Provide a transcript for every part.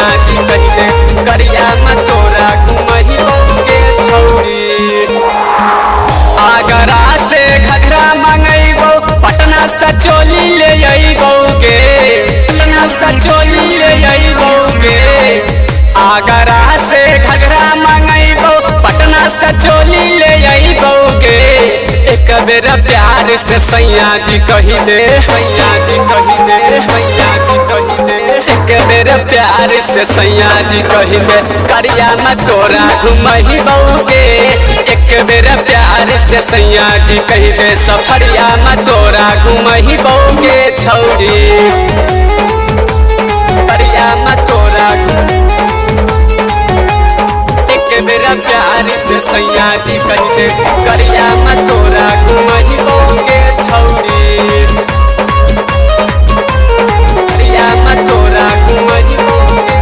सैया जी कही दे गरिया में तोरा घुमही बौगे छौरी। आगरा से घघरा मंगैबो पटना से चोली ले अइबौगे, पटना से चोली ले अइबौगे। आगरा से घघरा मंगैबो पटना से चोली ले अइबौगे। एक बेर प्यार से सैया जी कही दे, सैया जी कही दे, सैया जी कही दे। एक बेर प्यार से सैया जी कही दे गरिया में तोरा घुमही बौगे। एक बेर प्यार से सैया जी कही दे सफरिया में तोरा घुमही बौगे छौरी। गरिया में तोरा मेरा प्यार से सैया जी कही दे गरिया में तोरा घुमही बौगे छौरी। गरिया में तोरा घुमही बौगे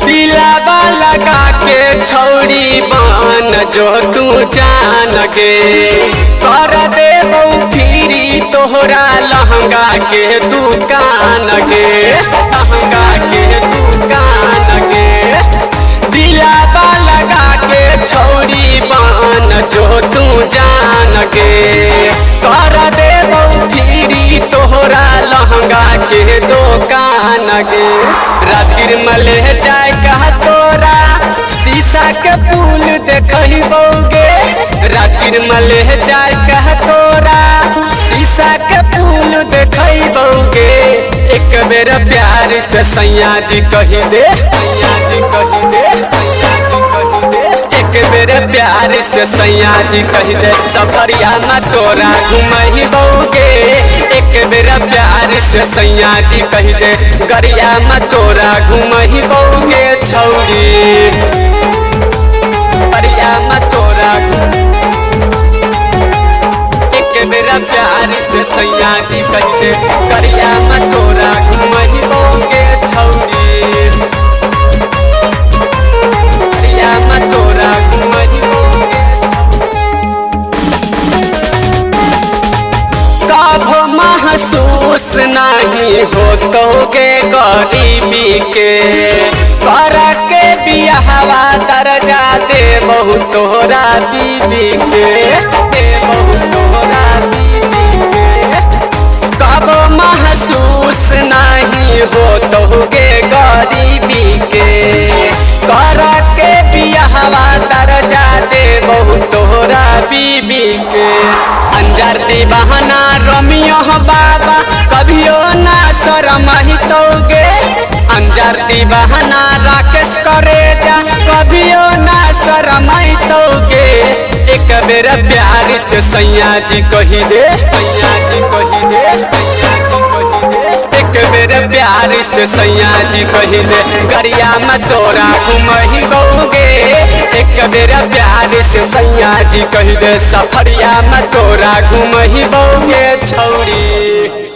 दिलावा लगा के छौरी बन जो तू जान गे। कर देबौ फिरी तोहरा लहंगा के दुकान गे, लहंगा के दुकान गे। दिलावा लगा के छौरी बन जो तू जान गे। कर देबौ फिरी तोहरा लहंगा के दुकान गे। राजगीर में ले जाए कहा तोरा शीशा के पुल देखही बौगे। राजगीर में ले जाए कहा तोरा शीशा के पुल देखही बौगे। एक बेर प्यार से सैया जी कही दे, सैया जी कही दे, सैया जी कही दे। एक बेर प्यार से सैया जी कही दे सफरिया में तोरा घुमही बौगे। एक बेर प्यार से सैया जी कही दे गरिया में तोरा घुमही बौगे छौरी। गरिया में तोरा एक बेर प्यार से सैया जी कही दे गरिया में तोरा घुमही बौगे छौरी। गरिया में तोरा घुमही बौगे कभो महसूस नहीं होतोगे गरीबी के। कर के बियाहवा दर्जा देबहु तोरा बीबी के, देबहु तोरा बीबी के। कबो महसूस नहीं होतोगे गरीबी के। कर के बियाहवा दर्जा देबहु तोरा बीबी के। अंजार दीवाना रोमियो बाबा कभियो ना शरमहितोगे। अंजार दीवाना राकेश करेजा कभियो ना शरमहितोगे। एक बेर प्यार से सैया जी कही दे, सैया जी कही दे, सैया जी कही दे। एक बेर प्यार से सैया जी कही दे गरिया में तोरा घुमही बौगे। एक बेर प्यार से सैया जी कही दे सफरिया में तोरा घुमही बौगे छौरी।